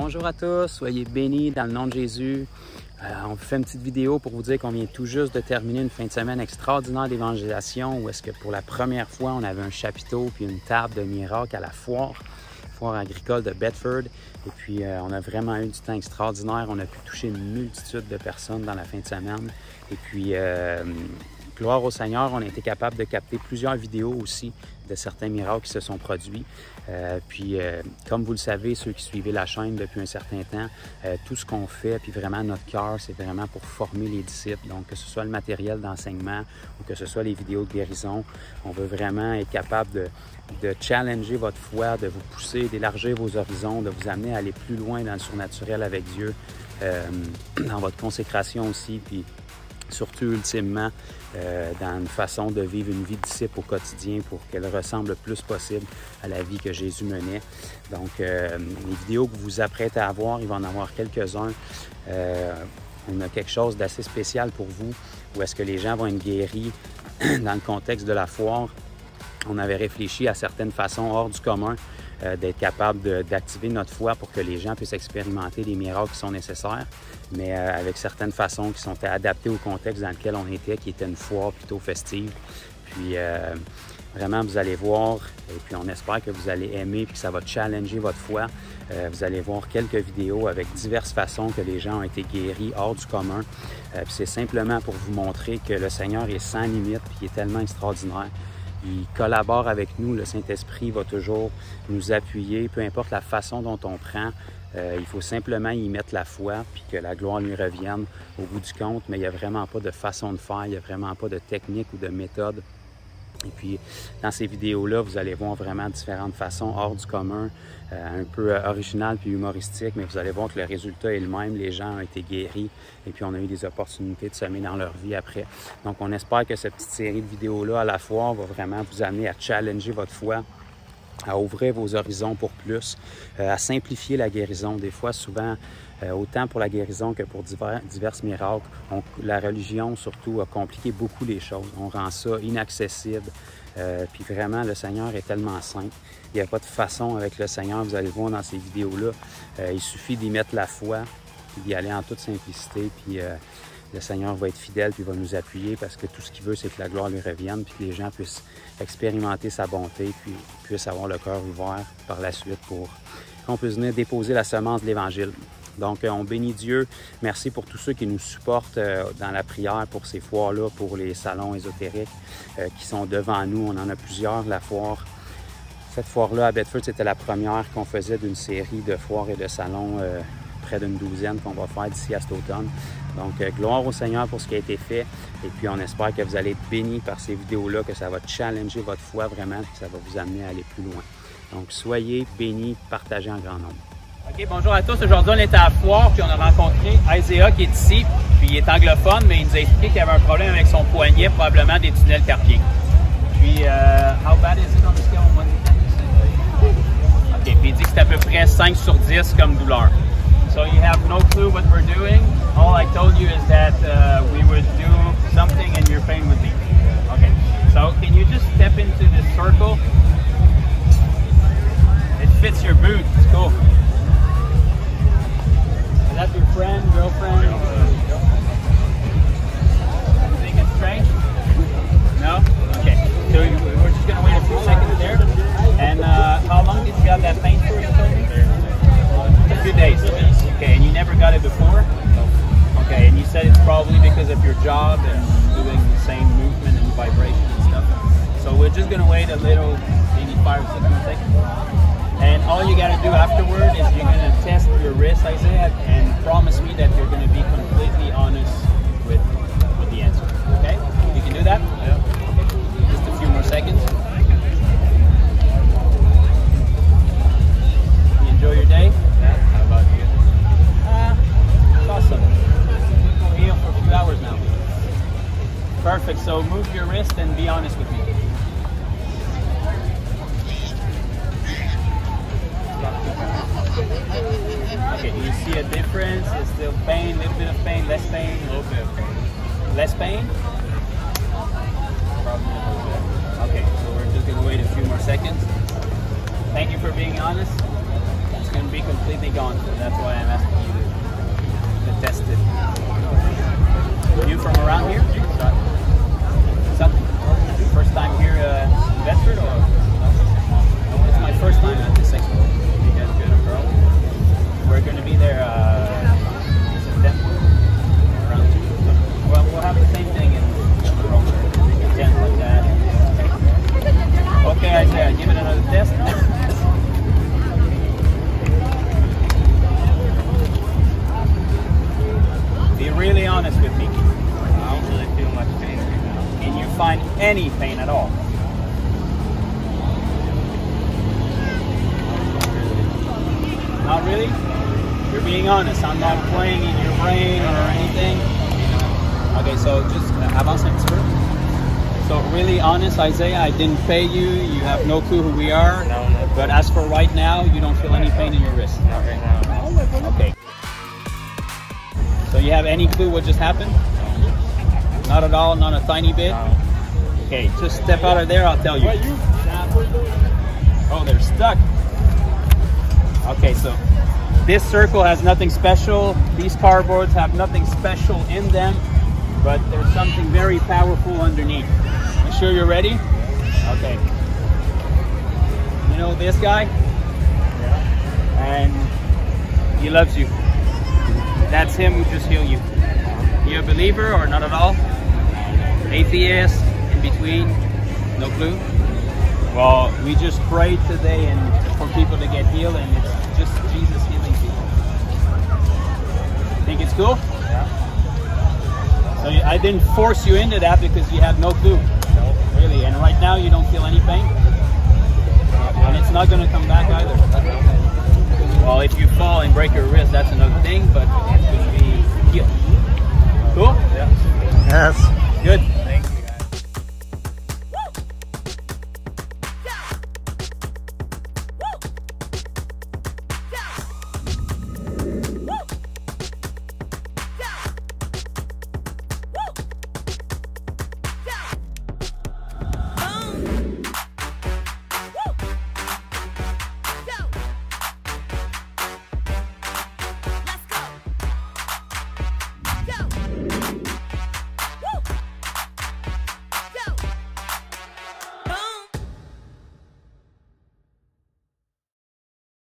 Bonjour à tous, soyez bénis dans le nom de Jésus. On vous fait une petite vidéo pour vous dire qu'on vient tout juste de terminer une fin de semaine extraordinaire d'évangélisation où est-ce que pour la première fois, on avait un chapiteau puis une table de miracle à la foire agricole de Bedford. Et puis, on a vraiment eu du temps extraordinaire. On a pu toucher une multitude de personnes dans la fin de semaine. Et puis, gloire au Seigneur, on a été capable de capter plusieurs vidéos aussi de certains miracles qui se sont produits. Comme vous le savez, ceux qui suivez la chaîne depuis un certain temps, tout ce qu'on fait, puis vraiment notre cœur, c'est vraiment pour former les disciples. Donc, que ce soit le matériel d'enseignement ou que ce soit les vidéos de guérison, on veut vraiment être capable de challenger votre foi, de vous pousser, d'élargir vos horizons, de vous amener à aller plus loin dans le surnaturel avec Dieu, dans votre consécration aussi, puis surtout, ultimement, dans une façon de vivre une vie de disciple au quotidien pour qu'elle ressemble le plus possible à la vie que Jésus menait. Donc, les vidéos que vous vous apprêtez à voir, il va en avoir quelques-uns. On a quelque chose d'assez spécial pour vous, où est-ce que les gens vont être guéris dans le contexte de la foire. On avait réfléchi à certaines façons hors du commun d'être capable d'activer notre foi pour que les gens puissent expérimenter les miracles qui sont nécessaires, mais avec certaines façons qui sont adaptées au contexte dans lequel on était, qui était une foire plutôt festive. Puis vraiment, vous allez voir, et puis on espère que vous allez aimer, puis que ça va challenger votre foi. Vous allez voir quelques vidéos avec diverses façons que les gens ont été guéris hors du commun. Puis c'est simplement pour vous montrer que le Seigneur est sans limite, puis il est tellement extraordinaire. Il collabore avec nous, le Saint-Esprit va toujours nous appuyer, peu importe la façon dont on prend. Il faut simplement y mettre la foi, puis que la gloire lui revienne au bout du compte, mais il n'y a vraiment pas de façon de faire, il n'y a vraiment pas de technique ou de méthode. Et puis, dans ces vidéos-là, vous allez voir vraiment différentes façons hors du commun, un peu originales puis humoristiques, mais vous allez voir que le résultat est le même. Les gens ont été guéris et puis on a eu des opportunités de semer dans leur vie après. Donc, on espère que cette petite série de vidéos-là à la foire va vraiment vous amener à challenger votre foi, à ouvrir vos horizons pour plus, à simplifier la guérison. Des fois, souvent, autant pour la guérison que pour divers miracles, la religion, surtout, a compliqué beaucoup les choses. On rend ça inaccessible. Puis vraiment, le Seigneur est tellement simple. Il n'y a pas de façon avec le Seigneur, vous allez le voir dans ces vidéos-là. Il suffit d'y mettre la foi, puis d'y aller en toute simplicité, puis le Seigneur va être fidèle, puis il va nous appuyer parce que tout ce qu'il veut, c'est que la gloire lui revienne, puis que les gens puissent expérimenter sa bonté, puis puissent avoir le cœur ouvert par la suite pour qu'on puisse venir déposer la semence de l'Évangile. Donc, on bénit Dieu. Merci pour tous ceux qui nous supportent dans la prière pour ces foires-là, pour les salons ésotériques qui sont devant nous. On en a plusieurs, la foire. Cette foire-là à Bedford, c'était la première qu'on faisait d'une série de foires et de salons, près d'une douzaine qu'on va faire d'ici à cet automne. Donc, gloire au Seigneur pour ce qui a été fait. Et puis, on espère que vous allez être bénis par ces vidéos-là, que ça va challenger votre foi vraiment, que ça va vous amener à aller plus loin. Donc, soyez bénis, partagez en grand nombre. OK, bonjour à tous. Aujourd'hui, on est à la foire, puis on a rencontré Isaiah qui est ici, puis il est anglophone, mais il nous a expliqué qu'il avait un problème avec son poignet, probablement des tunnels carpiens. Puis, how bad is it on the scale of 1 to 10? OK, puis il dit que c'est à peu près 5 sur 10 comme douleur. So you have no clue what we're doing. All I told you is that we would do something and your pain would leave. Okay, so can you just step into this circle? It fits your boot, it's cool. Is that your friend, girlfriend? You think it's strange? No? Okay, so we're just gonna wait a few seconds there. And how long did you have that pain for, you told me? A few days. Okay, and you never got it before? Okay, and you said it's probably because of your job and doing the same movement and vibration and stuff. So we're just gonna wait a little, maybe 5 or 6 more seconds. And all you gotta do afterward is you're gonna test your wrist, Isaiah, and promise me that you're gonna be completely honest with the answer. Okay? You can do that? Yeah. Okay. Just a few more seconds. You enjoy your day? Yeah. How about you? It's awesome. We're here for a few hours now. Perfect. So move your wrist and be honest with me. Okay, do you see a difference? Is still pain, a little bit of pain, less pain? A little bit of pain. Less pain? Probably a little bit. Okay, so we're just going to wait a few more seconds. Thank you for being honest. it's going to be completely gone. So that's why I'm asking you to test it. You from around here? Something? First time here in Bedford, or? It's my first time at this expo. You guys good, girl? We're going to be there September, around 2. Well, we'll have the same thing in Rome, 10 like that. Okay, Isaiah, give it another test. Be really honest with me. I don't really feel much pain right now. Can you find any pain at all? Not really? You're being honest. I'm not playing in your brain or anything. Okay, so just avance un petit peu. So really honest, Isaiah, I didn't pay you. You have no clue who we are. No. But as for right now, you don't feel any pain in your wrist. Not right now. Okay. So you have any clue what just happened? Not at all, not a tiny bit? No. Okay, just step out of there, I'll tell you. Oh, they're stuck. Okay, so this circle has nothing special. These cardboards have nothing special in them, but there's something very powerful underneath. You sure you're ready? Okay. You know this guy? Yeah. And he loves you. That's him who just healed you. You a believer or not at all? Atheist, in between, no clue? Well, we just prayed today and for people to get healed, and it's just Jesus healing people. Think it's cool? Yeah. So I didn't force you into that because you had no clue. No. Really, and right now you don't feel any pain? And it's not going to come back either. Well, if you fall and break your wrist, that's another thing, but it's going to be